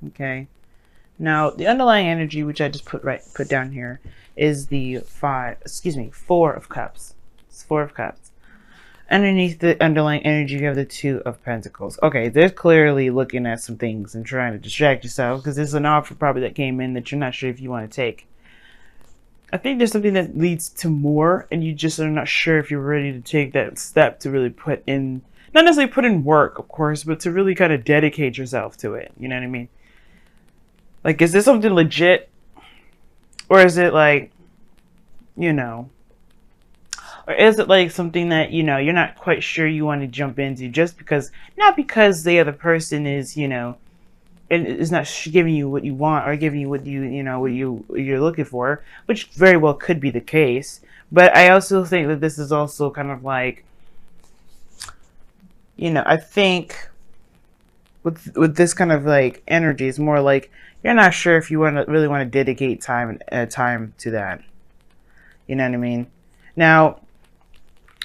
Okay. Now, the underlying energy, which I just put down here, is the Four of Cups. It's Four of Cups. Underneath the underlying energy, you have the Two of Pentacles. Okay, they're clearly looking at some things and trying to distract yourself because there's an offer probably that came in that you're not sure if you want to take. I think there's something that leads to more, and you just are not sure if you're ready to take that step to really put in, not necessarily put in work, of course, but to really kind of dedicate yourself to it. You know what I mean? Like, is this something legit? Or is it like, you know, or is it like something that, you know, you're not quite sure you want to jump into just because, not because the other person is, you know, and is not giving you what you want or giving you what you know, what you're looking for, which very well could be the case. But I also think that this is also kind of like, you know, I think with this kind of like energy, it's more like you're not sure if you really want to dedicate time to that. You know what I mean? Now,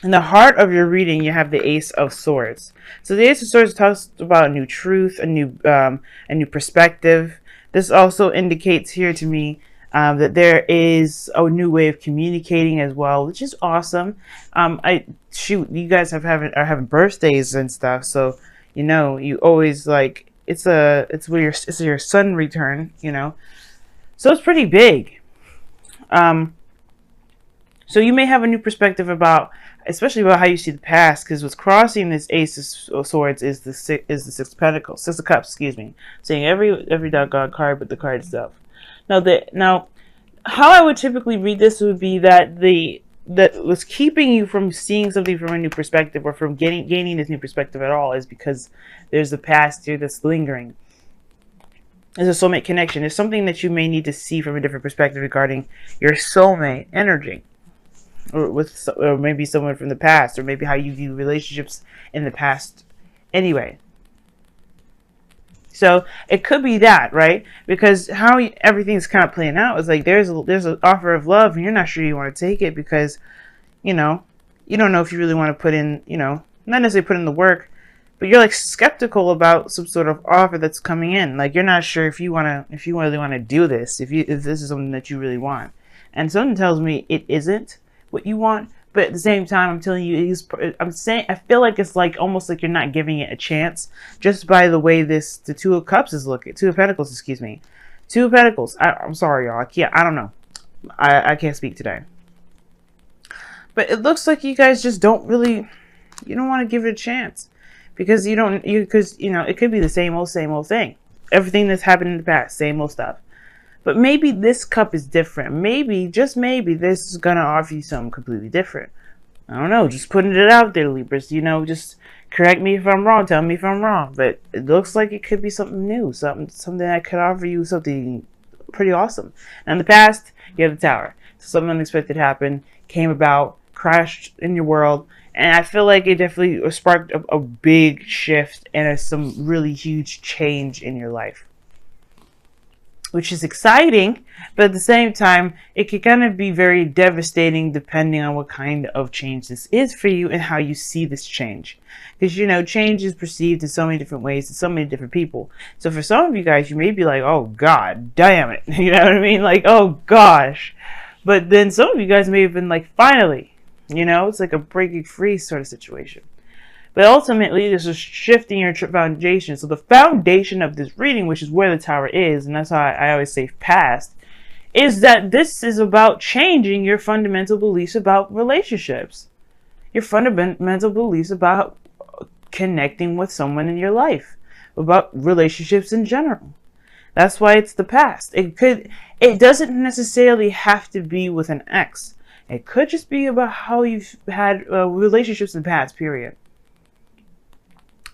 in the heart of your reading, you have the Ace of Swords. So the Ace of Swords talks about a new truth, a new perspective. This also indicates here to me that there is a new way of communicating as well, which is awesome. You guys are having birthdays and stuff, so you know you always like it's your sun return, you know, so it's pretty big. So you may have a new perspective about, especially about how you see the past, because what's crossing this Ace of Swords is the Six of Pentacles, Six of Cups, excuse me. Saying every doggone card, but the card itself. Now, how I would typically read this would be that what's keeping you from seeing something from a new perspective, or from gaining this new perspective at all, is because there's the past here that's lingering. There's a soulmate connection. There's something that you may need to see from a different perspective regarding your soulmate energy. Or maybe someone from the past, or maybe how you view relationships in the past anyway. So it could be that, right? Because how everything's kind of playing out is like there's an offer of love, and you're not sure you want to take it because, you know, you don't know if you really want to put in, you know, not necessarily put in the work, but you're like skeptical about some sort of offer that's coming in. Like you're not sure if you really want to do this, if this is something that you really want. And something tells me it isn't what you want, but at the same time, I'm telling you, I feel like it's like almost like you're not giving it a chance just by the way the Two of Cups is looking. Two of Pentacles, excuse me. Two of Pentacles. I'm sorry, y'all. I don't know. I can't speak today. But it looks like you guys just don't really, you don't want to give it a chance because you know, it could be the same old thing. Everything that's happened in the past, same old stuff. But maybe this cup is different. Maybe, just maybe, this is going to offer you something completely different. I don't know. Just putting it out there, Libras. You know, just correct me if I'm wrong. Tell me if I'm wrong. But it looks like it could be something new. Something that could offer you something pretty awesome. Now, in the past, you have the Tower. So something unexpected happened, came about, crashed in your world. And I feel like it definitely sparked a big shift and some really huge change in your life, which is exciting, but at the same time, it can kind of be very devastating depending on what kind of change this is for you and how you see this change. Because, you know, change is perceived in so many different ways to so many different people. So for some of you guys, you may be like, oh, God damn it. You know what I mean? Like, oh, gosh. But then some of you guys may have been like, finally. You know, it's like a breaking free sort of situation. But ultimately, this is shifting your foundation. So the foundation of this reading, which is where the Tower is, and that's how I always say past, is that this is about changing your fundamental beliefs about relationships. Your fundamental beliefs about connecting with someone in your life. About relationships in general. That's why it's the past. It doesn't necessarily have to be with an ex. It could just be about how you've had relationships in the past, period.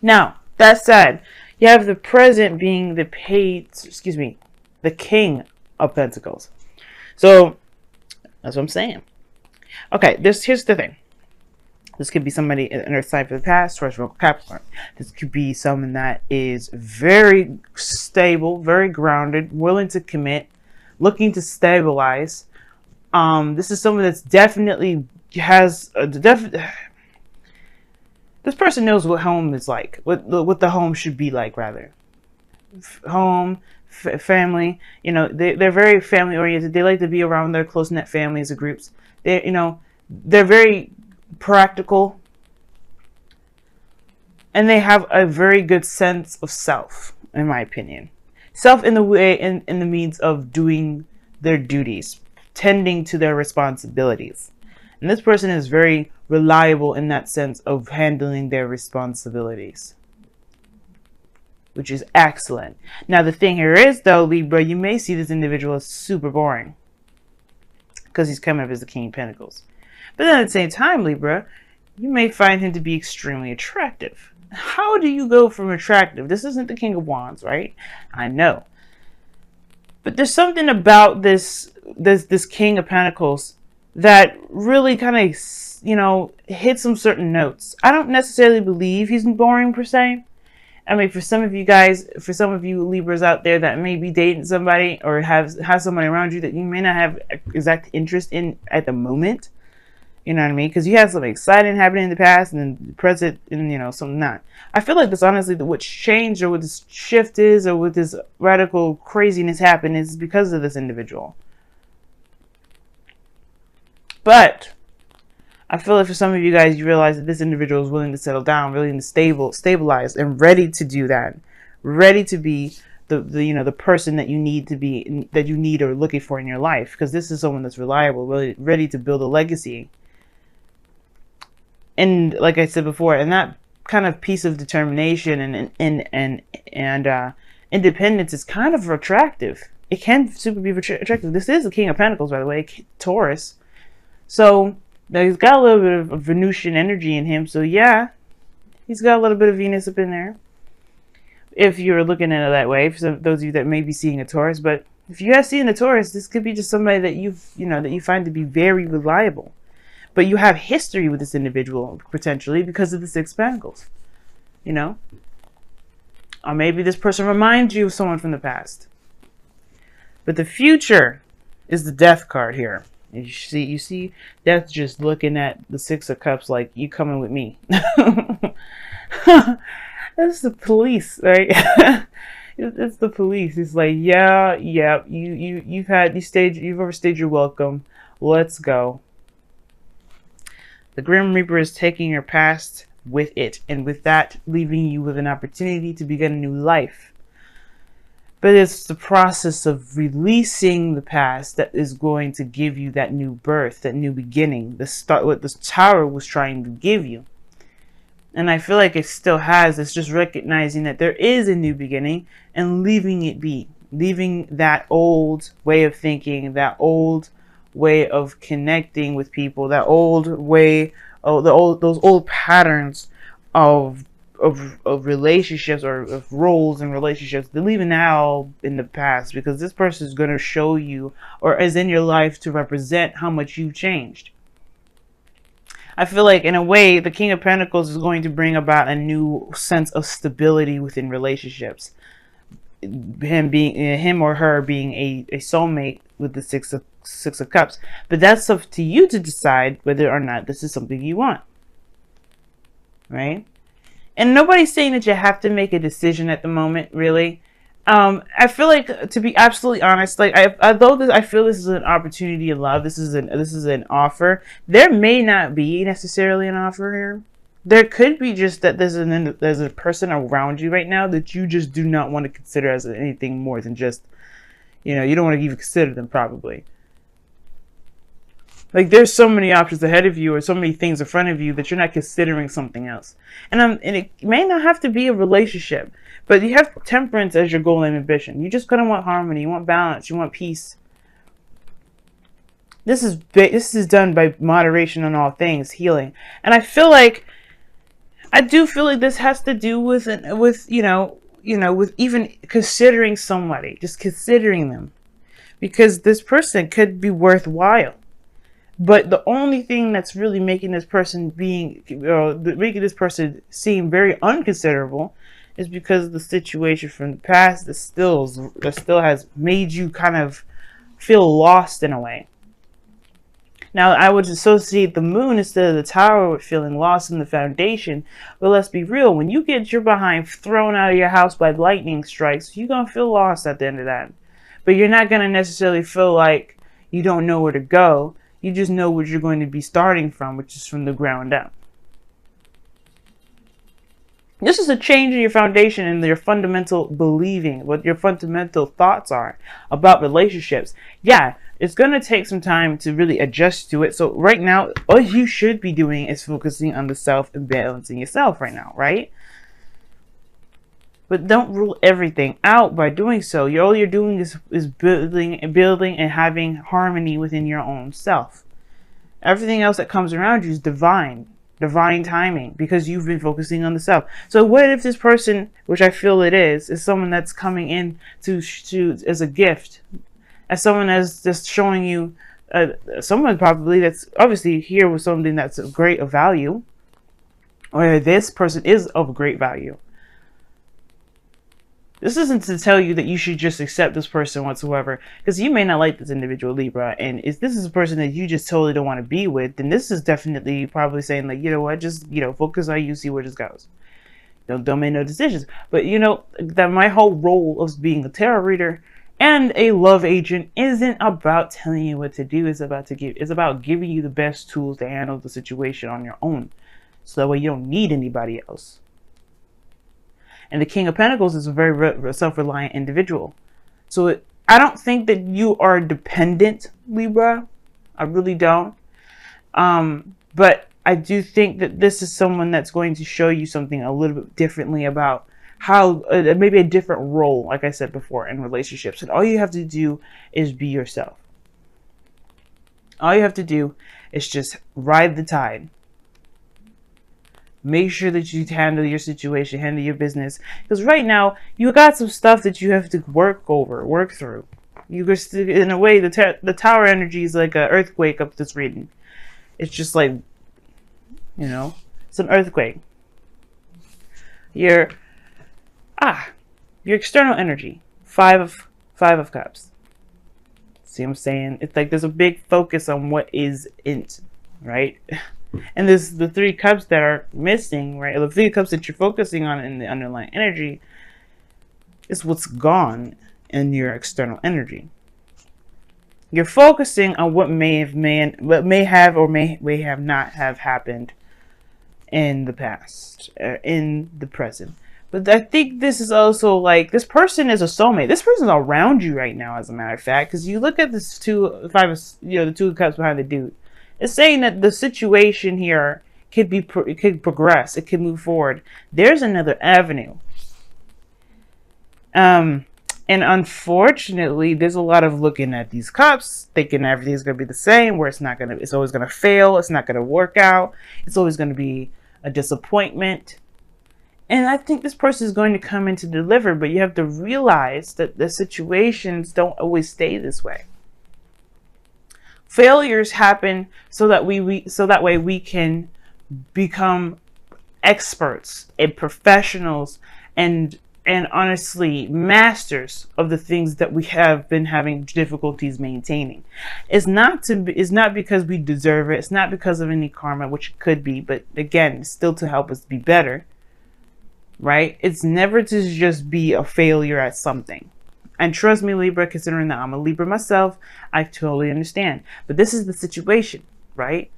Now, that said, you have the present being the King of Pentacles. So, that's what I'm saying. Okay, here's the thing. This could be somebody in Earth sign for the past, Taurus, Virgo, Capricorn. This could be someone that is very stable, very grounded, willing to commit, looking to stabilize. This is someone that's definitely has this person knows what home is like, what the home should be like, rather. home, family. You know, they're very family oriented. They like to be around their close knit families or groups. They, you know, they're very practical, and they have a very good sense of self, in my opinion. Self in the way, in the means of doing their duties, tending to their responsibilities. And this person is very reliable in that sense of handling their responsibilities, which is excellent. Now, the thing here is, though, Libra, you may see this individual as super boring because he's coming up as the King of Pentacles. But then at the same time, Libra, you may find him to be extremely attractive. How do you go from attractive? This isn't the King of Wands, right? I know. But there's something about this King of Pentacles that really kind of, you know, hits some certain notes. I don't necessarily believe he's boring per se. I mean, for some of you guys, for some of you Libras out there that may be dating somebody or have somebody around you that you may not have exact interest in at the moment, you know what I mean? Because you had something exciting happening in the past and then the present, and you know, something not. I feel like this, honestly, what's changed or what this shift is or what this radical craziness happened is because of this individual. But I feel like for some of you guys, you realize that this individual is willing to settle down, willing to stabilize, and ready to do that, ready to be the you know, the person that you need to be, that you need or looking for in your life. Because this is someone that's reliable, really ready to build a legacy. And like I said before, and that kind of piece of determination and independence is kind of attractive. It can super be attractive. This is the King of Pentacles, by the way, Taurus. So now he's got a little bit of Venusian energy in him. So yeah, he's got a little bit of Venus up in there, if you're looking at it that way, for those of you that may be seeing a Taurus. But if you have seen a Taurus, this could be just somebody that you find to be very reliable. But you have history with this individual, potentially, because of the Six of Pentacles. You know? Or maybe this person reminds you of someone from the past. But the future is the Death card here. You see Death just looking at the Six of Cups like, you coming with me. That's the police, right? It's the police. It's like, yeah, you've overstayed your welcome. Let's go. The Grim Reaper is taking your past with it, and with that, leaving you with an opportunity to begin a new life. But it's the process of releasing the past that is going to give you that new birth, that new beginning, what the Tower was trying to give you. And I feel like it still has. It's just recognizing that there is a new beginning and leaving it be. Leaving that old way of thinking, that old way of connecting with people, that old way, those old patterns of relationships or of roles and relationships. They're leaving that all in the past, because this person is going to show you, or is in your life to represent how much you've changed. I feel like, in a way, the King of Pentacles is going to bring about a new sense of stability within relationships. Him or her being a soulmate with the Six of Cups. But that's up to you to decide whether or not this is something you want. Right? And nobody's saying that you have to make a decision at the moment, really. I feel like, to be absolutely honest, like I feel this is an opportunity of love. This is an offer. There may not be necessarily an offer here. There could be just that there's a person around you right now that you just do not want to consider as anything more than just, you know, you don't want to even consider them, probably. Like, there's so many options ahead of you, or so many things in front of you, that you're not considering something else. And it may not have to be a relationship, but you have temperance as your goal and ambition. You just kind of want harmony, you want balance, you want peace. This is done by moderation on all things, healing. And I do feel like this has to do with with even considering somebody, just considering them, because this person could be worthwhile. But the only thing that's really making this person seem very unconsiderable is because of the situation from the past that still has made you kind of feel lost in a way. Now, I would associate the moon instead of the tower with feeling lost in the foundation. But let's be real, when you get your behind thrown out of your house by lightning strikes, you're going to feel lost at the end of that. But you're not going to necessarily feel like you don't know where to go. You just know where you're going to be starting from, which is from the ground up. This is a change in your foundation and your fundamental believing, what your fundamental thoughts are about relationships. Yeah, it's going to take some time to really adjust to it. So right now, all you should be doing is focusing on the self and balancing yourself right now, right? But don't rule everything out by doing so. All you're doing is building and having harmony within your own self. Everything else that comes around you is divine timing, because you've been focusing on the self. So what if this person, which I feel it is someone that's coming in to as a gift, as someone that's just showing you, someone probably that's obviously here with something that's of great value, or this person is of great value. This isn't to tell you that you should just accept this person whatsoever, because you may not like this individual, Libra, and if this is a person that you just totally don't want to be with, then this is definitely probably saying, like, you know what, just, focus on you, see where this goes. Don't make no decisions. But that my whole role of being a tarot reader and a love agent isn't about telling you what to do. It's about giving you the best tools to handle the situation on your own, so that way you don't need anybody else. And the King of Pentacles is a very self-reliant individual. So I don't think that you are dependent, Libra. I really don't. But I do think that this is someone that's going to show you something a little bit differently about how, maybe a different role, like I said before, in relationships. And all you have to do is be yourself. All you have to do is just ride the tide. Make sure that you handle your situation, handle your business. Because right now, you got some stuff that you have to work through. You just, in a way, the tower energy is like an earthquake up this reading. It's just like, it's an earthquake. Your external energy, five of cups. See what I'm saying? It's like there's a big focus on what isn't, right? And there's the 3 cups that are missing, right? The 3 cups that you're focusing on in the underlying energy is what's gone in your external energy. You're focusing on what may have or may have not have happened in the past, in the present. But I think this is also like, this person is a soulmate. This person's around you right now, as a matter of fact, because you look at this the 2 of cups behind the dude. It's saying that the situation here could progress. It could move forward. There's another avenue. And unfortunately, there's a lot of looking at these cups, thinking everything's going to be the same, where it's always going to fail. It's not going to work out. It's always going to be a disappointment. And I think this person is going to come in to deliver, but you have to realize that the situations don't always stay this way. Failures happen so that way we can become experts and professionals and honestly masters of the things that we have been having difficulties maintaining. It's not because we deserve it. It's not because of any karma, which it could be, but again, it's still to help us be better, right? It's never to just be a failure at something. And trust me, Libra, considering that I'm a Libra myself, I totally understand. But this is the situation, right?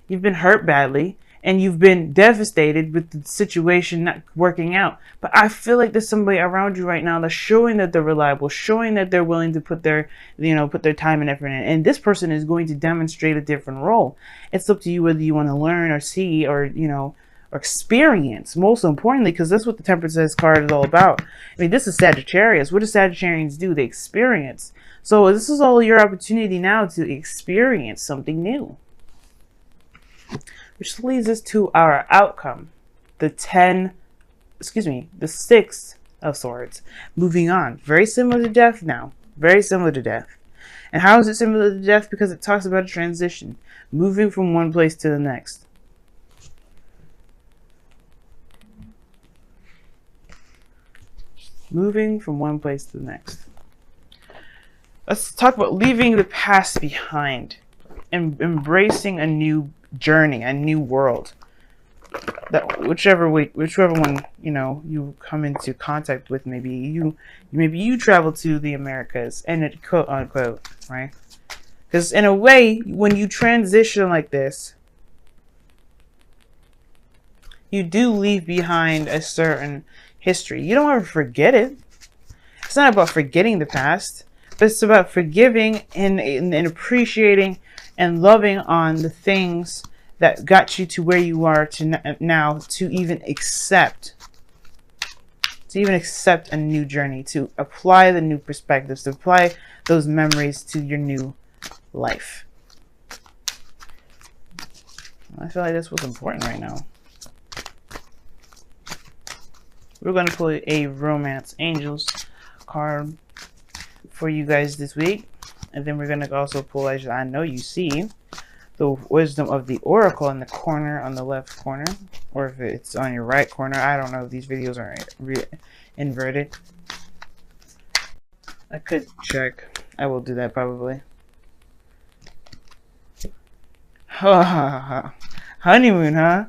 You've been hurt badly, and you've been devastated with the situation not working out. But I feel like there's somebody around you right now that's showing that they're reliable, showing that they're willing to put their time and effort in. And this person is going to demonstrate a different role. It's up to you whether you want to learn or see or experience, most importantly, because that's what the Temperance card is all about. I mean, this is Sagittarius. What do Sagittarians do? They experience. So this is all your opportunity now to experience something new. Which leads us to our outcome. The 6 of Swords. Moving on. Very similar to death now. Very similar to death. And how is it similar to death? Because it talks about a transition. Moving from one place to the next. Moving from one place to the next. Let's talk about leaving the past behind. embracing a new journey, a new world. That whichever one you come into contact with, maybe you travel to the Americas, and it quote unquote, right? Because in a way, when you transition like this, you do leave behind a certain history. You don't ever forget it. It's not about forgetting the past, but it's about forgiving and appreciating and loving on the things that got you to where you are to now, to even accept a new journey, to apply the new perspectives, to apply those memories to your new life. I feel like that's what's important right now. We're going to pull a Romance Angels card for you guys this week. And then we're going to also pull, as I know you see, the Wisdom of the Oracle in the corner, on the left corner. Or if it's on your right corner. I don't know if these videos are inverted. I could check. I will do that probably. Honeymoon, huh?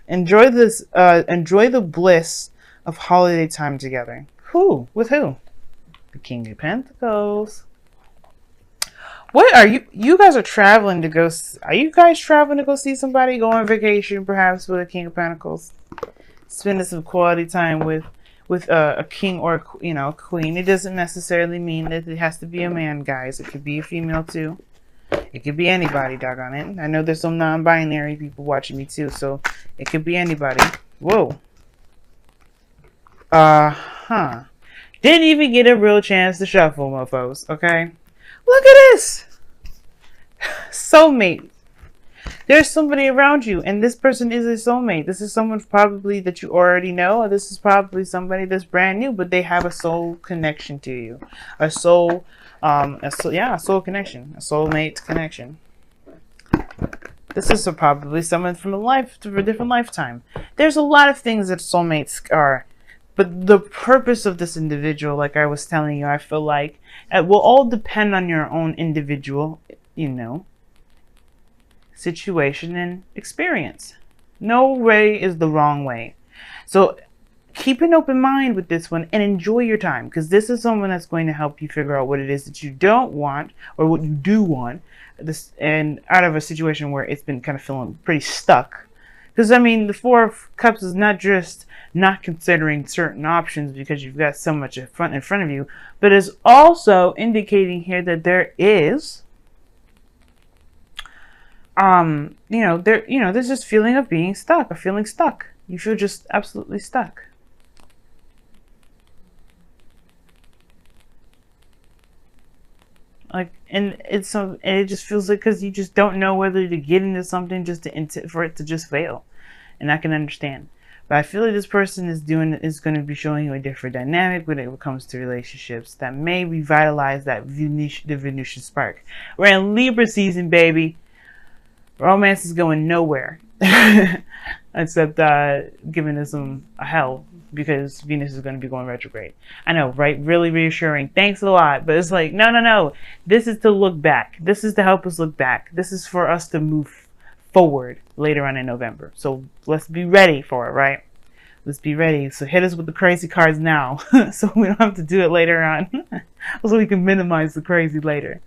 Enjoy this. Enjoy the bliss of holiday time together. Who? With who? The King of Pentacles. What are you? You guys are traveling to go. Are you guys traveling to go see somebody? Go on vacation, perhaps, with a King of Pentacles. Spending some quality time with a king or a queen. It doesn't necessarily mean that it has to be a man, guys. It could be a female too. It could be anybody, doggone it. I know there's some non-binary people watching me too, so it could be anybody. Whoa. Didn't even get a real chance to shuffle, mofos, okay? Look at this! Soulmate. There's somebody around you, and this person is a soulmate. This is someone probably that you already know, or this is probably somebody that's brand new, but they have a soul connection to you. A soul connection. A soulmate connection. This is probably someone from a different lifetime. There's a lot of things that soulmates are. But the purpose of this individual, like I was telling you, I feel like it will all depend on your own individual, situation and experience. No way is the wrong way. So keep an open mind with this one and enjoy your time, because this is someone that's going to help you figure out what it is that you don't want or what you do want, and out of a situation where it's been kind of feeling pretty stuck. Because, I mean, the Four of Cups is not just not considering certain options because you've got so much in front of you, but is also indicating here that there is, there's this feeling of being stuck, of feeling stuck. You feel just absolutely stuck. And it just feels like, because you just don't know whether to get into something just for it to just fail. And I can understand. But I feel like this person is going to be showing you a different dynamic when it comes to relationships that may revitalize the Venusian spark. We're in Libra season, baby. Romance is going nowhere. Except giving us a hell, because Venus is going to be going retrograde. I know, right? Really reassuring. Thanks a lot. But it's like, no. This is to look back. This is to help us look back. This is for us to move forward later on in November. So let's be ready for it, right? Let's be ready. So hit us with the crazy cards now so we don't have to do it later on. So we can minimize the crazy later.